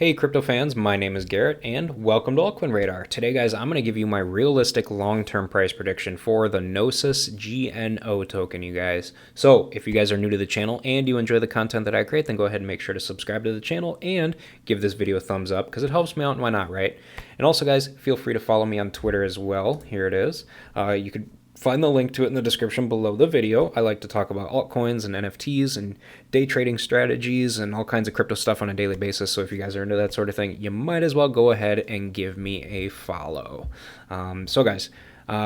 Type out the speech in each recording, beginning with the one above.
Hey crypto fans, my name is Garrett and welcome to Altcoin Radar. Today guys, I'm going to give you my realistic long-term price prediction for the Gnosis GNO token, you guys. So if you guys are new to the channel and you enjoy the content that I create, then go ahead and make sure to subscribe to the channel and give this video a thumbs up because it helps me out and why not, right? And also guys, feel free to follow me on Twitter as well. Here it is. You could find the link to it in the description below the video. I like to talk about altcoins and NFTs and day trading strategies and all kinds of crypto stuff on a daily basis. So if you guys are into that sort of thing, you might as well go ahead and give me a follow. So guys,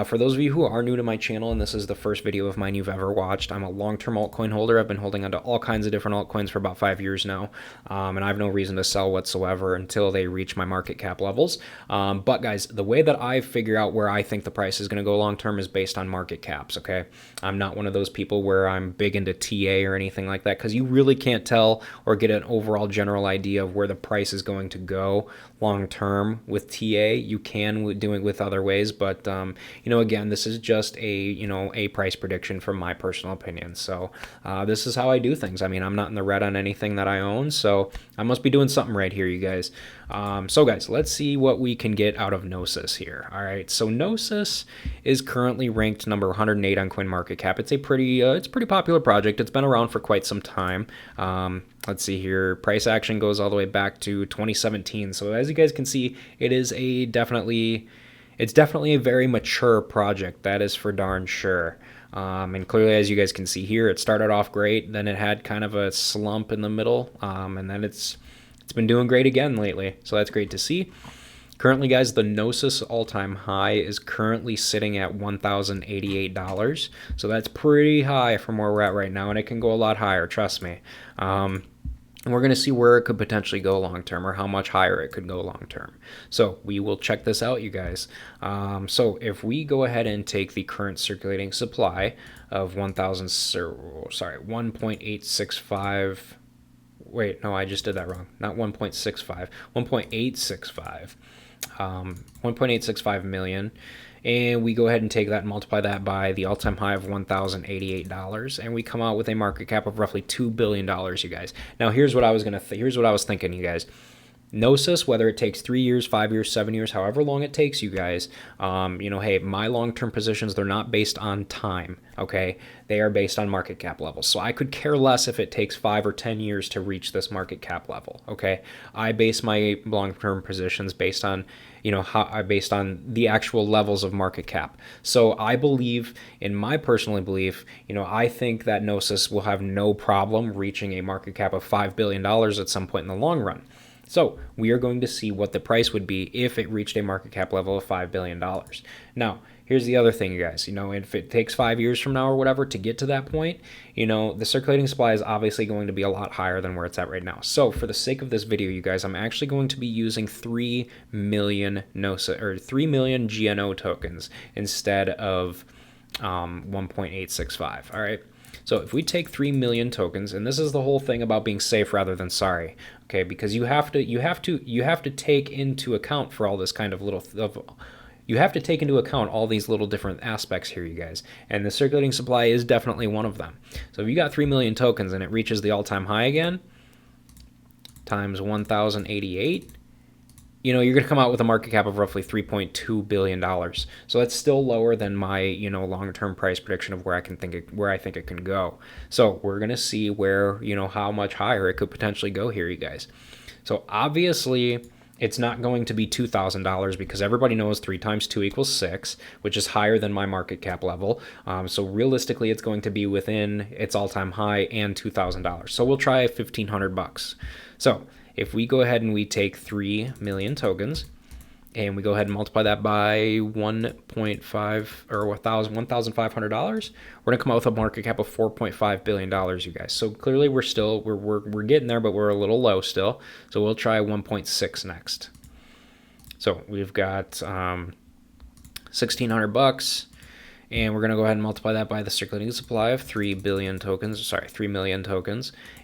for those of you who are new to my channel and this is the first video of mine you've ever watched, I'm a long-term altcoin holder. I've been holding onto all kinds of different altcoins for about 5 years now, and I have no reason to sell whatsoever until they reach my market cap levels. But guys, the way that I figure out where I think the price is going to go long-term is based on market caps, okay? I'm not one of those people where I'm big into TA or anything like that because you really can't tell or get an overall general idea of where the price is going to go long-term with TA. You can do it with other ways, but again, this is just a price prediction from my personal opinion. So this is how I do things. I mean, I'm not in the red on anything that I own, so I must be doing something right here, you guys. So guys, let's see what we can get out of Gnosis here. All right, so Gnosis is currently ranked number 108 on CoinMarketCap. It's a pretty popular project. It's been around for quite some time. Let's see here. Price action goes all the way back to 2017. So as you guys can see, it's definitely a very mature project. That is for darn sure. And clearly, as you guys can see here, it started off great. Then it had kind of a slump in the middle, and then it's been doing great again lately. So that's great to see. Currently, guys, the Gnosis all-time high is currently sitting at $1,088. So that's pretty high from where we're at right now, and it can go a lot higher, trust me. And we're going to see where it could potentially go long-term or how much higher it could go long-term. So we will check this out, you guys. So if we go ahead and take the current circulating supply of 1.865, wait, no, I just did that wrong. Not 1.65, 1.865, 1.865 million. And we go ahead and take that and multiply that by the all-time high of $1,088, and we come out with a market cap of roughly $2 billion, you guys. Now, here's what I was thinking, you guys. Gnosis, whether it takes 3 years, 5 years, 7 years, however long it takes, you guys, hey, my long-term positions, they're not based on time, okay? They are based on market cap levels. So I could care less if it takes 5 or 10 years to reach this market cap level, okay? I base my long-term positions based on, based on the actual levels of market cap. So I believe, in my personal belief, I think that Gnosis will have no problem reaching a market cap of $5 billion at some point in the long run. So we are going to see what the price would be if it reached a market cap level of $5 billion. Now, here's the other thing, you guys. If it takes 5 years from now or whatever to get to that point, the circulating supply is obviously going to be a lot higher than where it's at right now. So for the sake of this video, you guys, I'm actually going to be using 3 million GNO tokens instead of 1.865. All right. So if we take 3 million tokens, and this is the whole thing about being safe rather than sorry, okay? Because you have to take into account for all this kind of you have to take into account all these little different aspects here, you guys. And the circulating supply is definitely one of them. So if you got 3 million tokens and it reaches the all-time high again, times 1,088, you're going to come out with a market cap of roughly $3.2 billion. So that's still lower than my, long-term price prediction of where I think it can go. So we're going to see where, how much higher it could potentially go here, you guys. So obviously, it's not going to be $2,000 because everybody knows 3 times 2 equals 6, which is higher than my market cap level. So realistically, it's going to be within its all-time high and $2,000. So we'll try $1,500. So if we go ahead and we take 3 million tokens and we go ahead and multiply that by 1.5 or $1,500, we're gonna come out with a market cap of $4.5 billion, you guys. So clearly we're getting there, but we're a little low still. So we'll try 1.6 next. So we've got $1,600. And we're going to go ahead and multiply that by the circulating supply of 3 million tokens,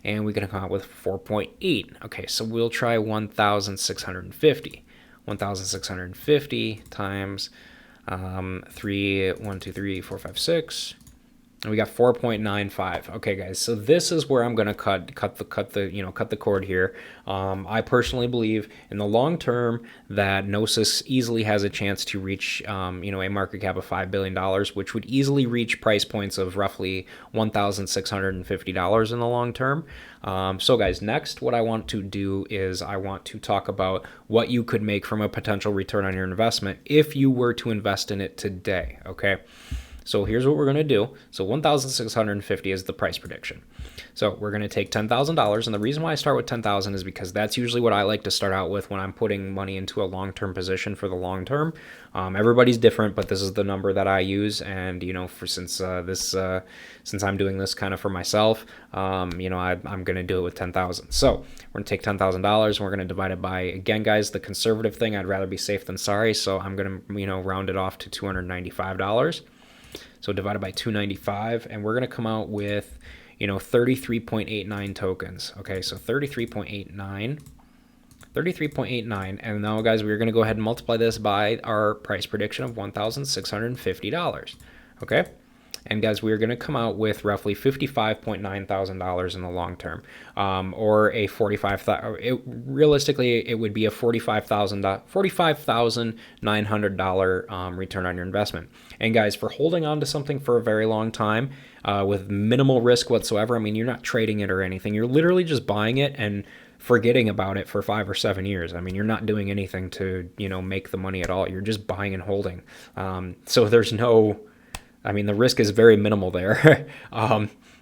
and we're going to come out with 4.8. Okay, so we'll try 1,650. 1,650 times 3, 1, 2, 3, 4, 5, 6. And we got 4.95. Okay, guys. So this is where I'm gonna cut the cord here. I personally believe in the long term that Gnosis easily has a chance to reach a market cap of $5 billion, which would easily reach price points of roughly $1,650 in the long term. So guys, next what I want to do is I want to talk about what you could make from a potential return on your investment if you were to invest in it today. Okay. So here's what we're going to do. So 1,650 is the price prediction. So we're going to take $10,000. And the reason why I start with 10,000 is because that's usually what I like to start out with when I'm putting money into a long-term position for the long term. Everybody's different, but this is the number that I use. And, since I'm doing this kind of for myself, I'm going to do it with 10,000. So we're going to take $10,000 and we're going to divide it by, again, guys, the conservative thing. I'd rather be safe than sorry. So I'm going to, round it off to $295. So divided by 295, and we're going to come out with, 33.89 tokens. Okay, so 33.89, and now, guys, we're going to go ahead and multiply this by our price prediction of $1,650. Okay, and guys, we're going to come out with roughly $55.9 thousand in the long term, or a realistically, it would be a $45,900 return on your investment. And guys, for holding on to something for a very long time with minimal risk whatsoever, I mean, you're not trading it or anything. You're literally just buying it and forgetting about it for 5 or 7 years. I mean, you're not doing anything to, make the money at all. You're just buying and holding. So there's no, the risk is very minimal there.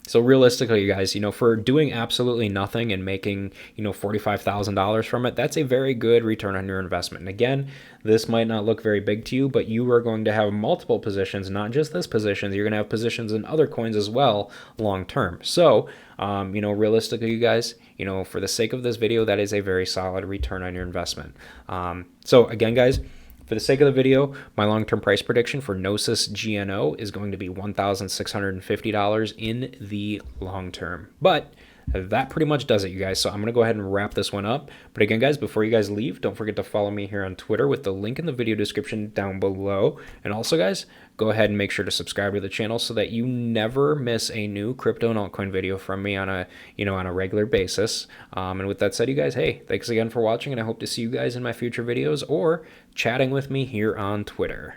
So realistically, you guys, for doing absolutely nothing and making, $45,000 from it, that's a very good return on your investment. And again, this might not look very big to you, but you are going to have multiple positions, not just this position. You're going to have positions in other coins as well long term. So, realistically, you guys, for the sake of this video, that is a very solid return on your investment. So again, guys, for the sake of the video, my long-term price prediction for Gnosis GNO is going to be $1,650 in the long term. But that pretty much does it, you guys. So I'm going to go ahead and wrap this one up. But again, guys, before you guys leave, don't forget to follow me here on Twitter with the link in the video description down below. And also, guys, go ahead and make sure to subscribe to the channel so that you never miss a new crypto and altcoin video from me on a regular basis. And with that said, you guys, hey, thanks again for watching, and I hope to see you guys in my future videos or chatting with me here on Twitter.